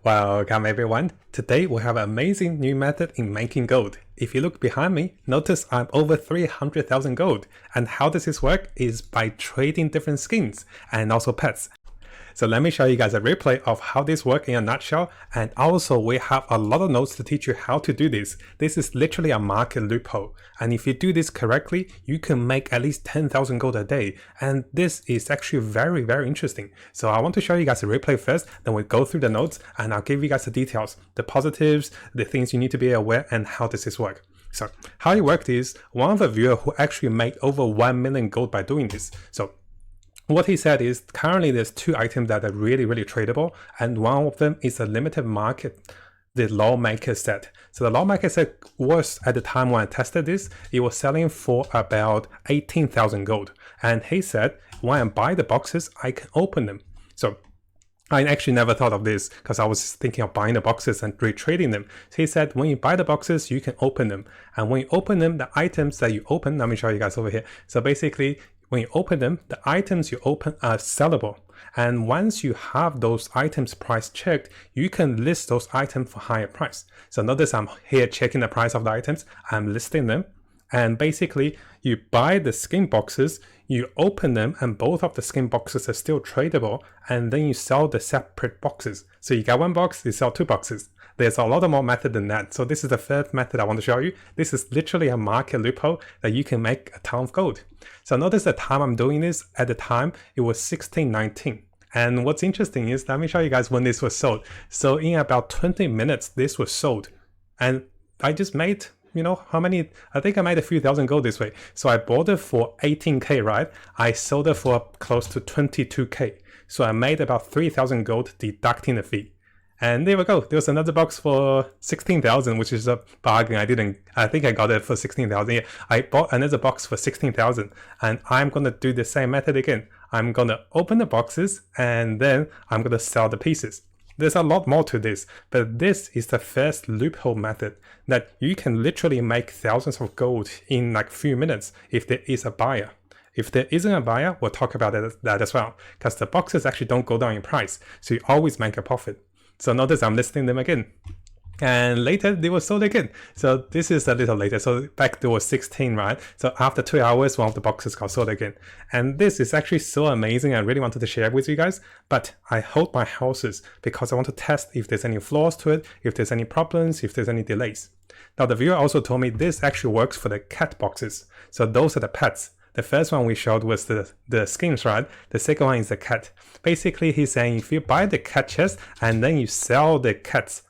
Welcome everyone. Today we have an amazing new method in making gold. If you look behind me, notice I'm over 300,000 gold. And how does this work is by trading different skins and also pets. So let me show you guys a replay of how this works in a nutshell, and also we have a lot of notes to teach you how to do this. This is literally a market loophole, and if you do this correctly, you can make at least 10,000 gold a day, and this is actually very interesting. So I want to show you guys a replay first, then we'll go through the notes and I'll give you guys the details, the positives, the things you need to be aware, and how does this work. So how it worked is, one of the viewers who actually made over 1 million gold by doing this. So what he said is currently there's two items that are really tradable, and one of them is a limited market, the lawmaker set. So the lawmaker set was, at the time when I tested this, it was selling for about 18,000 gold. And he said, when I buy the boxes, I can open them. So I actually never thought of this because I was thinking of buying the boxes and retrading them. So he said, when you buy the boxes, you can open them. And when you open them, the items that you open, let me show you guys over here. So basically, when you open them, the items you open are sellable. And once you have those items price checked, you can list those items for higher price. So notice I'm here checking the price of the items, I'm listing them. And basically, you buy the skin boxes, you open them, and both of the skin boxes are still tradable, and then you sell the separate boxes. So you get one box, you sell two boxes. There's a lot more method than that. So this is the third method I want to show you. This is literally a market loophole that you can make a ton of gold. So notice the time I'm doing this, at the time, it was 1619. And what's interesting is, let me show you guys when this was sold. So in about 20 minutes, this was sold. And I just made, you know, how many, I think I made a few thousand gold this way. So I bought it for 18K, right? I sold it for close to 22K. So I made about 3,000 gold deducting the fee. And there we go. There was another box for 16,000, which is a bargain. I think I got it for 16,000. Yeah, I bought another box for 16,000, and I'm going to do the same method again. I'm going to open the boxes and then I'm going to sell the pieces. There's a lot more to this, but this is the first loophole method that you can literally make thousands of gold in like few minutes if there is a buyer. If there isn't a buyer, we'll talk about that as well, because the boxes actually don't go down in price, so you always make a profit. So notice I'm listing them again. And later they were sold again. So this is a little later. So back there was 16, right? So after 2 hours, one of the boxes got sold again. And this is actually so amazing. I really wanted to share with you guys, but I hold my horses because I want to test if there's any flaws to it, if there's any problems, if there's any delays. Now the viewer also told me this actually works for the cat boxes. So those are the pets. The first one we showed was the skins, right? The second one is the cat. Basically, he's saying if you buy the cat chest and then you sell the cats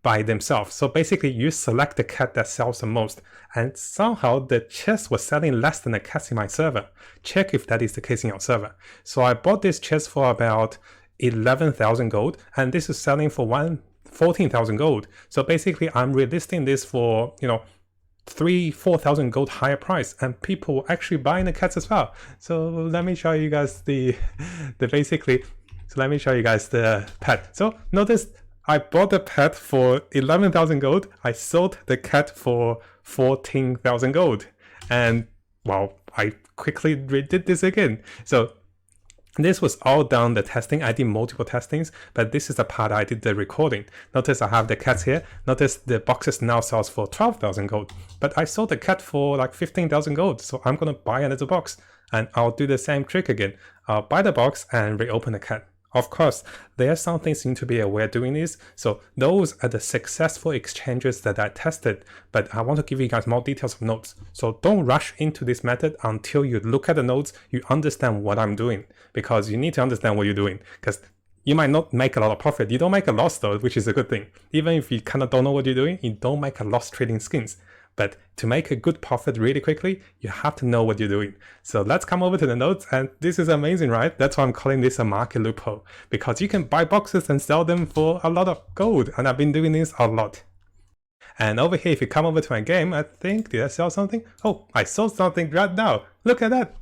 by themselves. So basically, you select the cat that sells the most. And somehow the chest was selling less than the cats in my server. Check if that is the case in your server. So I bought this chest for about 11,000 gold, and this is selling for 14,000 gold. So basically, I'm relisting this for, you know, 3,000-4,000 gold higher price, and people actually buying the cats as well. So let me show you guys let me show you guys the pet. So notice I bought the pet for 11,000 gold. I sold the cat for 14,000 gold, and wow, I quickly redid this again. So this was all done the testing. I did multiple testings, but this is the part I did the recording. Notice I have the cats here. Notice the boxes now sells for 12,000 gold, but I sold the cat for like 15,000 gold. So I'm going to buy another box and I'll do the same trick again. I'll buy the box and reopen the cat. Of course, there are some things you need to be aware doing this. So those are the successful exchanges that I tested, but I want to give you guys more details of notes. So don't rush into this method until you look at the notes, you understand what I'm doing, because you need to understand what you're doing, because you might not make a lot of profit. You don't make a loss though, which is a good thing. Even if you kind of don't know what you're doing, you don't make a loss trading skins. But to make a good profit really quickly, you have to know what you're doing. So let's come over to the notes, and this is amazing, right? That's why I'm calling this a market loophole, because you can buy boxes and sell them for a lot of gold, and I've been doing this a lot. And over here, if you come over to my game, I think, did I sell something? Oh, I sold something right now. Look at that.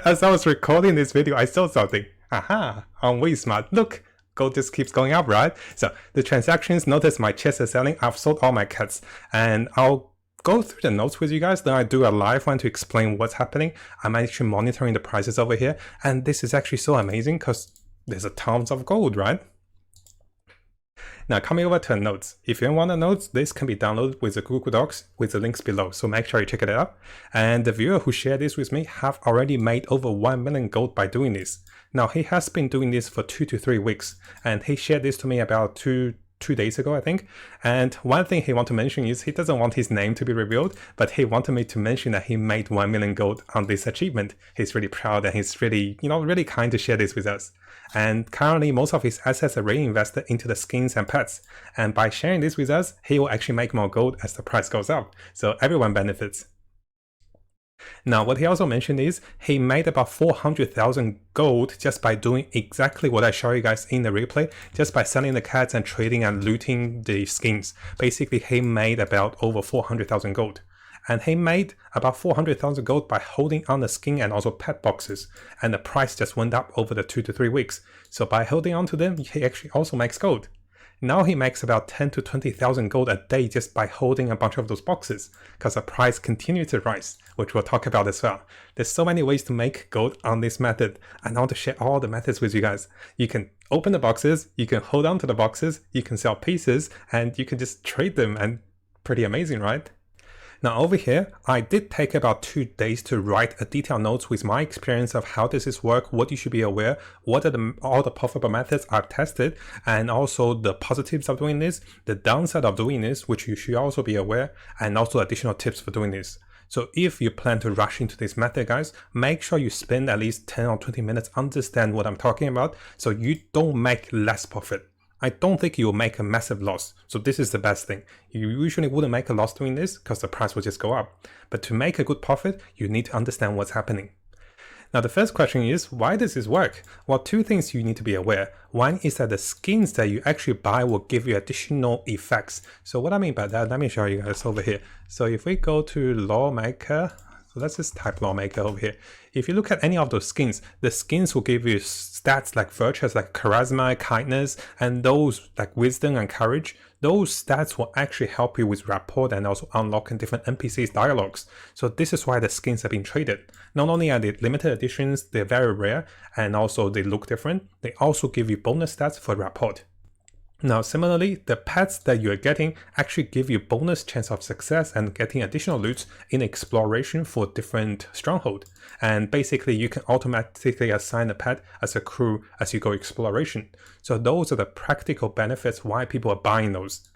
As I was recording this video, I sold something. Aha, on WeSmart. Look. Gold just keeps going up, right? So the transactions, notice my chest is selling. I've sold all my cats, and I'll go through the notes with you guys. Then I do a live one to explain what's happening. I'm actually monitoring the prices over here, and this is actually so amazing because there's a tons of gold, right? Now coming over to notes. If you want the notes, this can be downloaded with the Google Docs with the links below. So make sure you check it out. And the viewer who shared this with me have already made over 1 million gold by doing this. Now he has been doing this for 2 to 3 weeks, and he shared this to me about two days ago, I think. And one thing he want to mention is he doesn't want his name to be revealed, but he wanted me to mention that he made 1 million gold on this achievement. He's really proud and he's really, really kind to share this with us. And currently most of his assets are reinvested into the skins and pets. And by sharing this with us, he will actually make more gold as the price goes up. So everyone benefits. Now, what he also mentioned is he made about 400,000 gold just by doing exactly what I show you guys in the replay, just by selling the cats and trading and looting the skins. Basically, he made about over 400,000 gold. And he made about 400,000 gold by holding on the skin and also pet boxes. And the price just went up over the 2 to 3 weeks. So by holding on to them, he actually also makes gold. Now he makes about 10 to 20,000 gold a day just by holding a bunch of those boxes, because the price continues to rise, which we'll talk about as well. There's so many ways to make gold on this method, and I want to share all the methods with you guys. You can open the boxes, you can hold on to the boxes, you can sell pieces, and you can just trade them, and pretty amazing, right? Now over here, I did take about 2 days to write a detailed notes with my experience of how does this work, what you should be aware, what are all the profitable methods I've tested, and also the positives of doing this, the downside of doing this, which you should also be aware, and also additional tips for doing this. So if you plan to rush into this method, guys, make sure you spend at least 10 or 20 minutes understand what I'm talking about so you don't make less profit. I don't think you'll make a massive loss. So this is the best thing. You usually wouldn't make a loss doing this because the price will just go up. But to make a good profit, you need to understand what's happening. Now the first question is, why does this work? Well, 2 things you need to be aware. One is that the skins that you actually buy will give you additional effects. So what I mean by that, let me show you guys over here. So if we go to Lawmaker, so let's just type Lawmaker over here. If you look at any of those skins, the skins will give you stats like virtues like charisma, kindness, and those like wisdom and courage. Those stats will actually help you with rapport and also unlocking different NPCs dialogues. So this is why the skins have been traded. Not only are they limited editions, they're very rare, and also they look different, they also give you bonus stats for rapport. Now similarly, the pets that you're getting actually give you bonus chance of success and getting additional loot in exploration for different stronghold. And basically you can automatically assign a pet as a crew as you go exploration. So those are the practical benefits why people are buying those.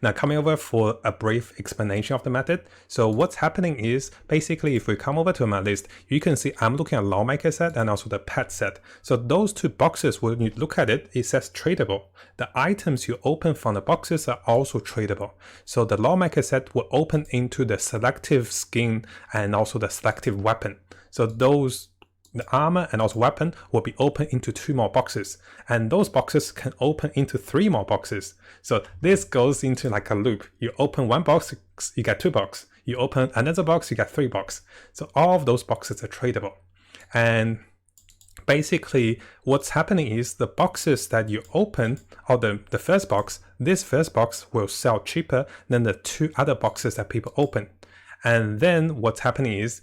Now coming over for a brief explanation of the method. So what's happening is basically if we come over to my list, you can see I'm looking at Lawmaker set and also the pet set. So those 2 boxes, when you look at it, it says tradable. The items you open from the boxes are also tradable. So the Lawmaker set will open into the selective skin and also the selective weapon. So those the armor and also weapon will be open into 2 more boxes, and those boxes can open into 3 more boxes. So this goes into like a loop. You open 1 box, you get 2 boxes. You open another box, you get 3 boxes. So all of those boxes are tradable. And basically what's happening is the boxes that you open, or the first box, this first box will sell cheaper than the 2 other boxes that people open. And then what's happening is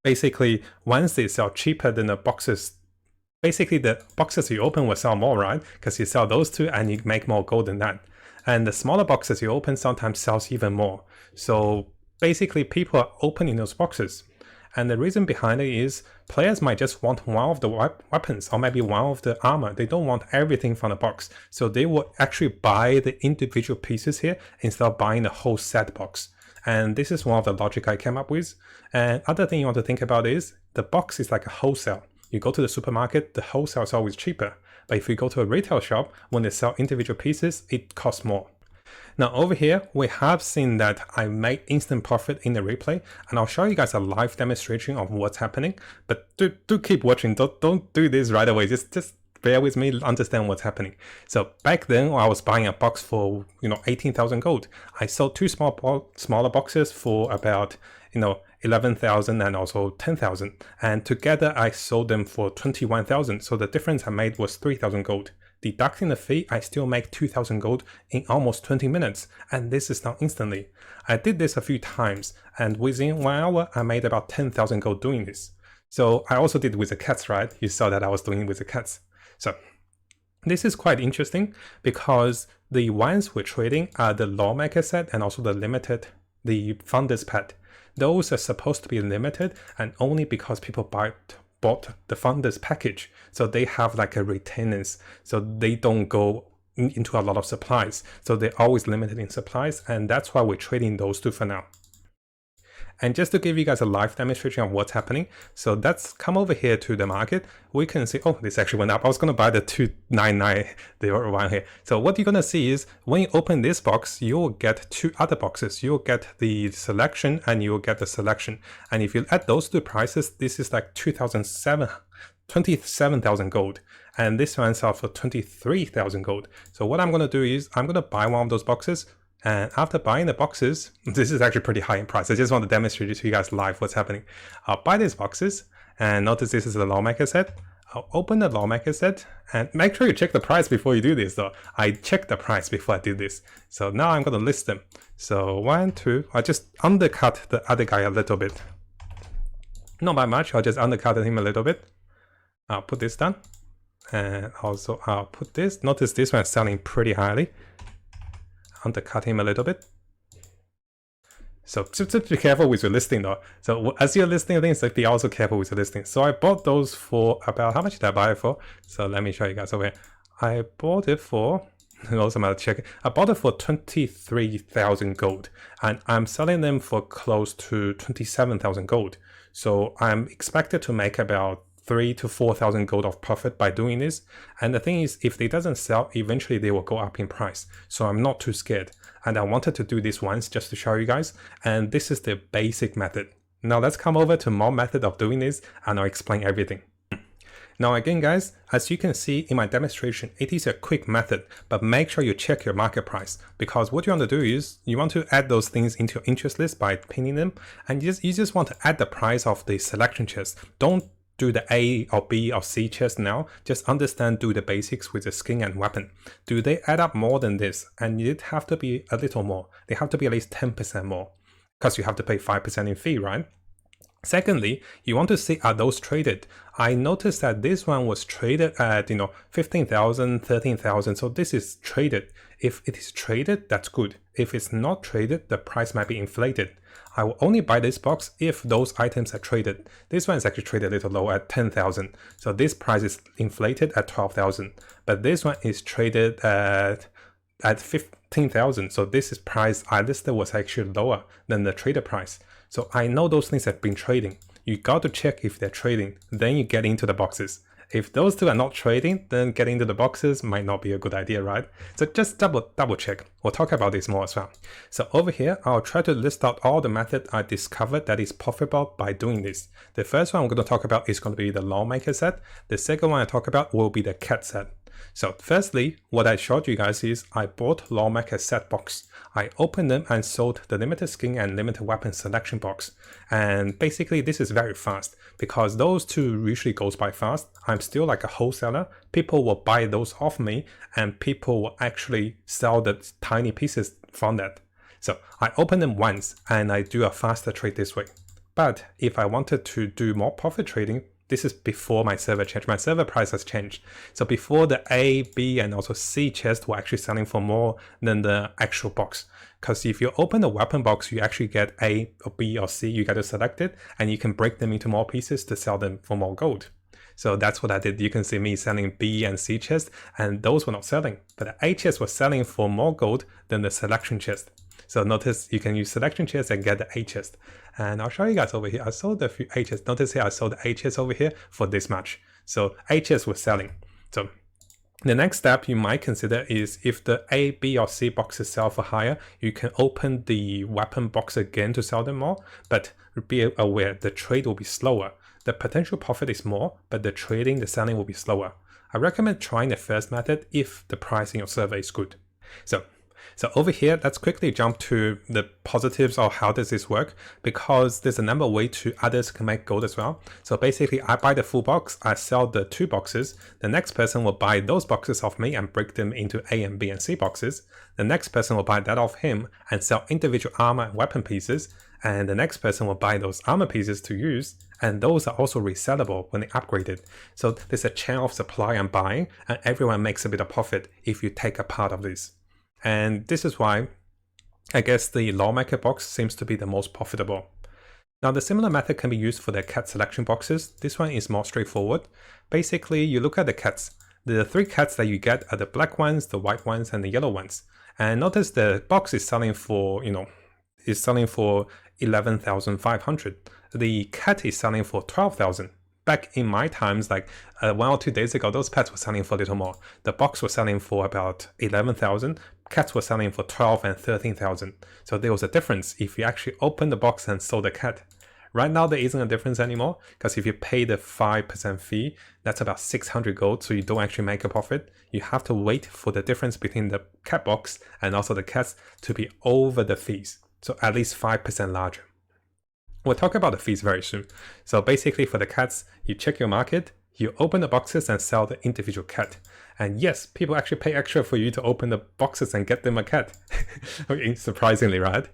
basically, once they sell cheaper than the boxes, basically the boxes you open will sell more, right? Because you sell those 2 and you make more gold than that. And the smaller boxes you open sometimes sells even more. So basically people are opening those boxes. And the reason behind it is players might just want one of the weapons or maybe one of the armor. They don't want everything from the box. So they will actually buy the individual pieces here instead of buying the whole set box. And this is one of the logic I came up with. And other thing you want to think about is the box is like a wholesale. You go to the supermarket, the wholesale is always cheaper. But if you go to a retail shop, when they sell individual pieces, it costs more. Now over here, we have seen that I made instant profit in the replay, and I'll show you guys a live demonstration of what's happening. But do keep watching, don't do this right away, just bear with me, understand what's happening. So back then, I was buying a box for 18,000 gold. I sold 2 smaller boxes for about 11,000 and also 10,000, and together I sold them for 21,000. So the difference I made was 3,000 gold. Deducting the fee, I still make 2,000 gold in almost 20 minutes, and this is done instantly. I did this a few times, and within 1 hour, I made about 10,000 gold doing this. So I also did with the cats, right? You saw that I was doing it with the cats. So This is quite interesting because the ones we're trading are the lawmaker set and also the founders pet. Those are supposed to be limited and only because people bought the founders package. So they have like a retainers. So they don't go into a lot of supplies. So they're always limited in supplies. And that's why we're trading those two for now. And just to give you guys a live demonstration of what's happening, so let's come over here to the market. We can see, oh, this actually went up. I was going to buy the 29901 here. So what you're going to see is when you open this box, you'll get two other boxes. You'll get the selection and you'll get the selection. And if you add those two prices, this is like 27,000 gold. And this one's out for 23,000 gold. So what I'm going to do is I'm going to buy one of those boxes. And after buying the boxes, this is actually pretty high in price. I just want to demonstrate it to you guys live what's happening. I'll buy these boxes and notice this is the lawmaker set. I'll open the lawmaker set and make sure you check the price before you do this though. I checked the price before I did this. So now I'm going to list them. So 1, 2, I just undercut the other guy a little bit. Not by much, I'll just undercut him a little bit. I'll put this down. And also I'll put this. Notice this one's selling pretty highly. Undercut him a little bit. So just be careful with your listing though. So as you're listing things, like be also careful with your listing. So I bought those for about, how much did I buy it for? So let me show you guys over here. I bought it for, also I'm checking. I bought it for 23,000 gold and I'm selling them for close to 27,000 gold. So I'm expected to make about 3,000 to 4,000 gold of profit by doing this. And the thing is, if they doesn't sell, eventually they will go up in price. So I'm not too scared. And I wanted to do this once just to show you guys. And this is the basic method. Now let's come over to more method of doing this and I'll explain everything. Now again guys, as you can see in my demonstration, it is a quick method, but make sure you check your market price, because what you want to do is you want to add those things into your interest list by pinning them, and you just want to add the price of the selection chest. Don't do the A or B or C chest now, just understand, do the basics with the skin and weapon. Do they add up more than this? And it have to be a little more. They have to be at least 10% more, because you have to pay 5% in fee, right? Secondly, you want to see, are those traded? I noticed that this one was traded at 15,000, 13,000. So this is traded. If it is traded, that's good. If it's not traded, the price might be inflated. I will only buy this box if those items are traded. This one is actually traded a little low at 10,000. So this price is inflated at 12,000. But this one is traded at 15,000. So this is price I listed was actually lower than the trader price. So I know those things have been trading. You got to check if they're trading, then you get into the boxes. If those two are not trading, then getting into the boxes might not be a good idea, right? So just double check. We'll talk about this more as well. So over here, I'll try to list out all the methods I discovered that is profitable by doing this. The first one I'm going to talk about is going to be the lawmaker set. The second one I talk about will be the cat set. So firstly, what I showed you guys is I bought lawmaker set box. I opened them and sold the limited skin and limited weapon selection box. And basically this is very fast because those two usually goes by fast. I'm still like a wholesaler. People will buy those off me and people will actually sell the tiny pieces from that. So I open them once and I do a faster trade this way. But if I wanted to do more profit trading, this is before my server changed. My server price has changed. So before the A, B, and also C chest were actually selling for more than the actual box. Because if you open the weapon box, you actually get A or B or C. You got to select it and you can break them into more pieces to sell them for more gold. So that's what I did. You can see me selling B and C chest, and those were not selling. But the A chest was selling for more gold than the selection chest. So notice you can use selection chest and get the A chest. And I'll show you guys over here. I sold a few A chests. Notice here I sold the A chest over here for this much. So A chest was selling. So the next step you might consider is if the A, B, or C boxes sell for higher, you can open the weapon box again to sell them more. But be aware, the trade will be slower. The potential profit is more, but the trading, the selling will be slower. I recommend trying the first method if the price in your server is good. So over here, let's quickly jump to the positives of how does this work, because there's a number of ways to others can make gold as well. So basically, I buy the full box, I sell the 2 boxes. The next person will buy those boxes off me and break them into A and B and C boxes. The next person will buy that off him and sell individual armor and weapon pieces. and the next person will buy those armor pieces to use, and those are also resellable when they upgraded. So there's a chain of supply and buying, and everyone makes a bit of profit if you take a part of this. And this is why I guess the Lawmaker box seems to be the most profitable. Now the similar method can be used for the cat selection boxes. This one is more straightforward. Basically, you look at the cats. The 3 cats that you get are the black ones, the white ones, and the yellow ones. And notice the box is selling for, is selling for 11,500. The cat is selling for 12,000. Back in my times, like 1 or 2 days ago, those pets were selling for a little more. The box was selling for about 11,000. Cats were selling for 12 and 13,000. So there was a difference if you actually opened the box and sold the cat. Right now, there isn't a difference anymore, because if you pay the 5% fee, that's about 600 gold, so you don't actually make a profit. You have to wait for the difference between the cat box and also the cats to be over the fees, so at least 5% larger. We'll talk about the fees very soon. So basically for the cats, you check your market, you open the boxes and sell the individual cat. And yes, people actually pay extra for you to open the boxes and get them a cat. Okay, surprisingly, right?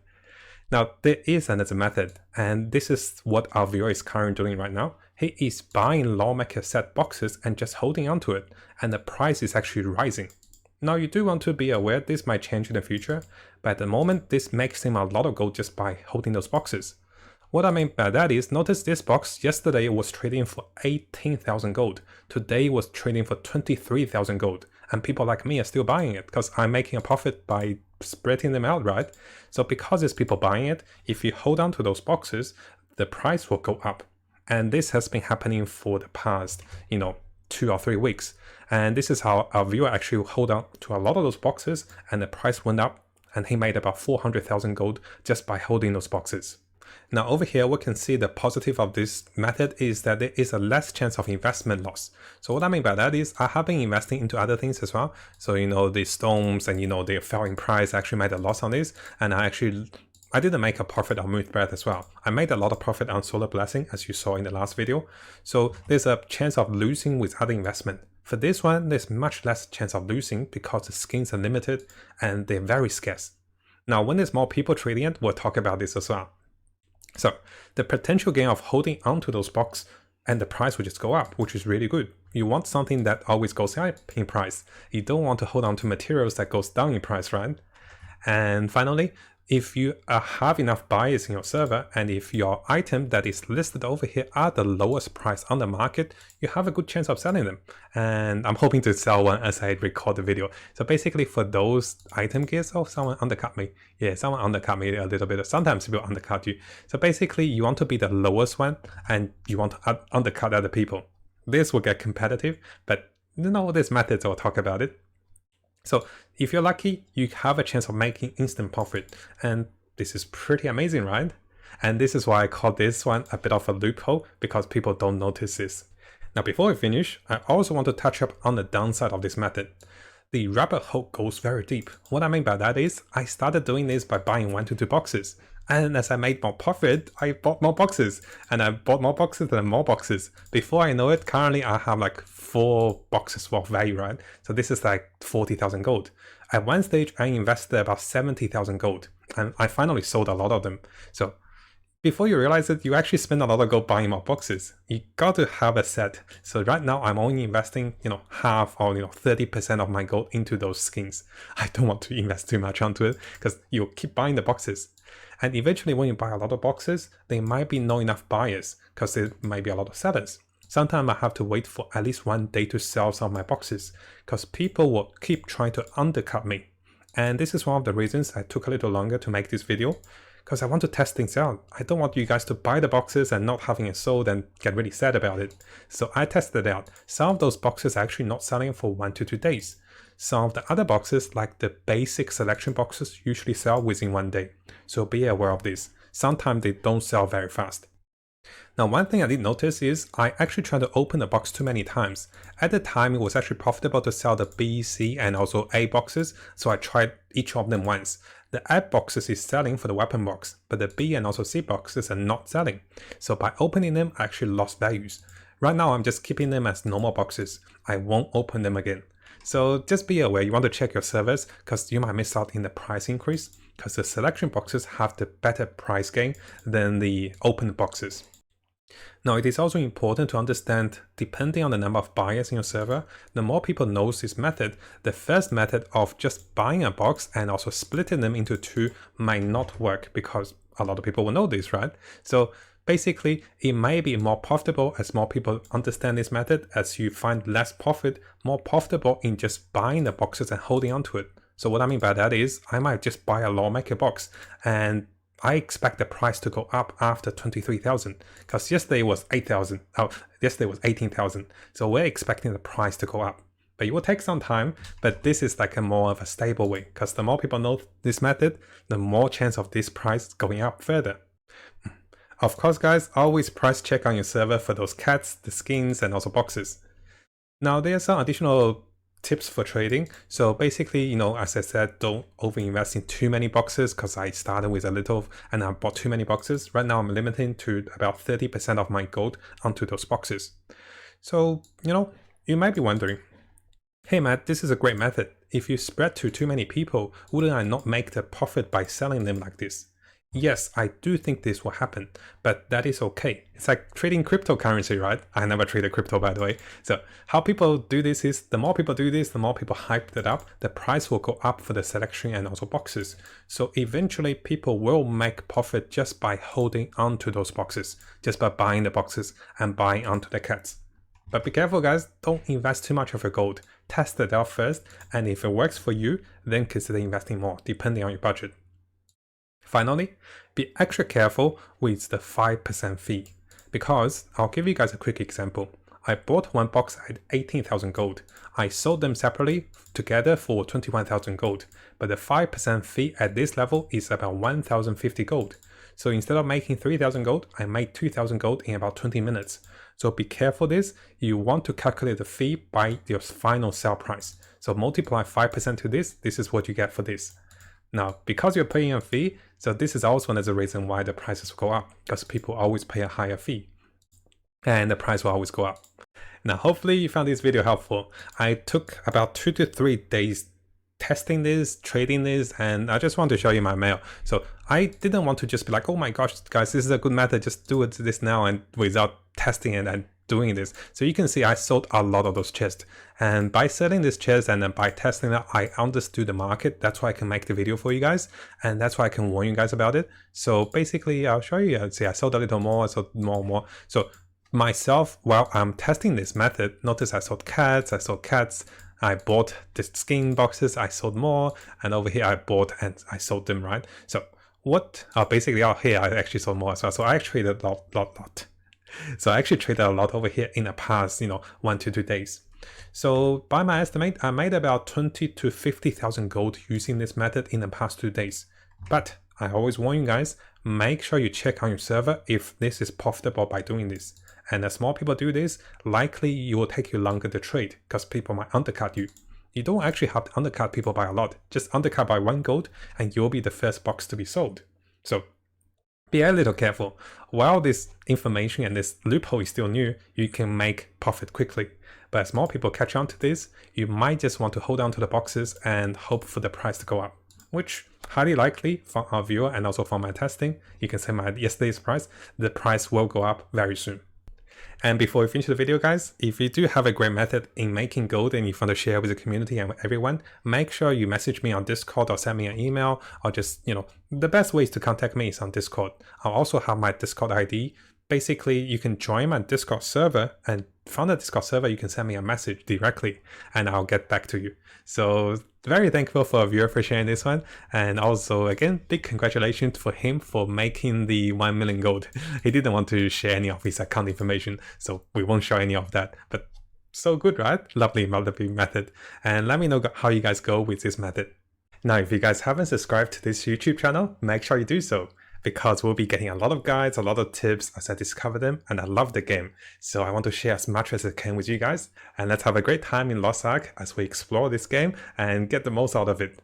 Now, there is another method, and this is what our viewer is currently doing right now. He is buying Lawmaker set boxes and just holding onto it, and the price is actually rising. Now, you do want to be aware this might change in the future, but at the moment, this makes him a lot of gold just by holding those boxes. What I mean by that is, notice this box yesterday was trading for 18,000 gold. Today was trading for 23,000 gold. And people like me are still buying it because I'm making a profit by spreading them out, right? So because there's people buying it, if you hold on to those boxes, the price will go up. And this has been happening for the past, 2 or 3 weeks. And this is how our viewer actually hold on to a lot of those boxes, and the price went up, and he made about 400,000 gold just by holding those boxes. Now over here, we can see the positive of this method is that there is a less chance of investment loss. So what I mean by that is I have been investing into other things as well. So, the storms and, they fell in price, I actually made a loss on this. And I didn't make a profit on Moon's Breath as well. I made a lot of profit on Solar Blessing, as you saw in the last video. So there's a chance of losing with other investment. For this one, there's much less chance of losing because the skins are limited and they're very scarce. Now, when there's more people trading it, we'll talk about this as well. So the potential gain of holding onto those boxes and the price will just go up, which is really good. You want something that always goes up in price. You don't want to hold on to materials that goes down in price, right? And finally, if you have enough buyers in your server, and if your item that is listed over here are the lowest price on the market, you have a good chance of selling them. And I'm hoping to sell one as I record the video. So basically for those item gears, someone undercut me. Yeah, someone undercut me a little bit. Sometimes people undercut you. So basically you want to be the lowest one and you want to undercut other people. This will get competitive, but there's methods, I'll talk about it. So if you're lucky, you have a chance of making instant profit. And this is pretty amazing, right? And this is why I call this one a bit of a loophole, because people don't notice this. Now, before we finish, I also want to touch up on the downside of this method. The rabbit hole goes very deep. What I mean by that is I started doing this by buying 1 to 2 boxes. And as I made more profit, I bought more boxes. And I bought more boxes and more boxes. Before I know it, currently I have like 4 boxes worth value, right? So this is like 40,000 gold. At one stage, I invested about 70,000 gold. And I finally sold a lot of them. So before you realize it, you actually spend a lot of gold buying more boxes. You got to have a set. So right now I'm only investing, half or 30% of my gold into those skins. I don't want to invest too much onto it because you'll keep buying the boxes. And eventually when you buy a lot of boxes, there might be not enough buyers because there might be a lot of sellers. Sometimes I have to wait for at least 1 day to sell some of my boxes because people will keep trying to undercut me. And this is one of the reasons I took a little longer to make this video, because I want to test things out. I don't want you guys to buy the boxes and not having it sold and get really sad about it. So I tested it out. Some of those boxes are actually not selling for 1 to 2 days. Some of the other boxes, like the basic selection boxes, usually sell within 1 day. So be aware of this. Sometimes they don't sell very fast. Now, one thing I did notice is I actually tried to open the box too many times. At the time, it was actually profitable to sell the B, C, and also A boxes, so I tried each of them once. The A boxes is selling for the weapon box, but the B and also C boxes are not selling. So by opening them, I actually lost values. Right now, I'm just keeping them as normal boxes. I won't open them again. So just be aware, you want to check your servers because you might miss out in the price increase. because the selection boxes have the better price gain than the open boxes. Now, it is also important to understand, depending on the number of buyers in your server, the more people knows this method, the first method of just buying a box and also splitting them into two might not work, because a lot of people will know this, right? So basically, it may be more profitable as more people understand this method, as you find less profit, more profitable in just buying the boxes and holding on to it. So what I mean by that is, I might just buy a lawmaker box, and I expect the price to go up after 23,000, because yesterday was 8,000. Oh, yesterday was 18,000. So we're expecting the price to go up. But it will take some time, but this is like a more of a stable way, because the more people know this method, the more chance of this price going up further. Of course, guys, always price check on your server for those cats, the skins, and also boxes. Now, there are some additional tips for trading. So basically, as I said, don't overinvest in too many boxes, because I started with a little and I bought too many boxes. Right now I'm limiting to about 30% of my gold onto those boxes. So, you might be wondering, hey Matt, this is a great method. If you spread to too many people, wouldn't I not make the profit by selling them like this? Yes, I do think this will happen, but that is okay. It's like trading cryptocurrency, right? I never traded crypto, by the way. So how people do this is, the more people do this, the more people hype it up, the price will go up for the selection and also boxes. So eventually people will make profit just by holding onto those boxes, just by buying the boxes and buying onto the cats. But be careful, guys, don't invest too much of your gold. Test it out first, and if it works for you, then consider investing more, depending on your budget. Finally, be extra careful with the 5% fee, because I'll give you guys a quick example. I bought one box at 18,000 gold. I sold them separately together for 21,000 gold, but the 5% fee at this level is about 1,050 gold. So instead of making 3,000 gold, I made 2,000 gold in about 20 minutes. So be careful this. You want to calculate the fee by your final sell price. So multiply 5% to this. This is what you get for this. Now, because you're paying a fee, so this is also another reason why the prices will go up, because people always pay a higher fee and the price will always go up. Now, hopefully you found this video helpful. I took about 2 to 3 days testing this, trading this, and I just want to show you my mail. So I didn't want to just be like, oh my gosh, guys, this is a good method, just do it this now, and without testing it and doing this. So you can see I sold a lot of those chests, and by selling this chest and then by testing that, I understood the market. That's why I can make the video for you guys, and that's why I can warn you guys about it. So basically I'll show you. See, I sold a little more, I sold more. So myself, while I'm testing this method, notice I sold cats, I bought the skin boxes, I sold more, and over here I bought and I sold them, right? So what, basically out here I actually sold more as well. So I actually traded a lot. So I actually traded a lot over here in the past, 1 to 2 days. So by my estimate, I made about 20 to 50,000 gold using this method in the past 2 days. But I always warn you guys, make sure you check on your server if this is profitable by doing this. And as more people do this, likely it will take you longer to trade, because people might undercut you. You don't actually have to undercut people by a lot, just undercut by 1 gold and you'll be the first box to be sold. So be a little careful. While this information and this loophole is still new, you can make profit quickly. But as more people catch on to this, you might just want to hold on to the boxes and hope for the price to go up, which highly likely from our viewer and also from my testing, you can say my yesterday's price, the price will go up very soon. And before we finish the video, guys, if you do have a great method in making gold and you want to share with the community and with everyone, make sure you message me on Discord or send me an email, or just, the best ways to contact me is on Discord. I'll also have my Discord ID. Basically, you can join my Discord server, and from the Discord server, you can send me a message directly and I'll get back to you. So very thankful for a viewer for sharing this one. And also, again, big congratulations for him for making the 1 million gold. He didn't want to share any of his account information, so we won't show any of that. But so good, right? Lovely method. And let me know how you guys go with this method. Now, if you guys haven't subscribed to this YouTube channel, make sure you do so, because we'll be getting a lot of guides, a lot of tips as I discover them, and I love the game. So I want to share as much as I can with you guys, and let's have a great time in Lost Ark as we explore this game and get the most out of it.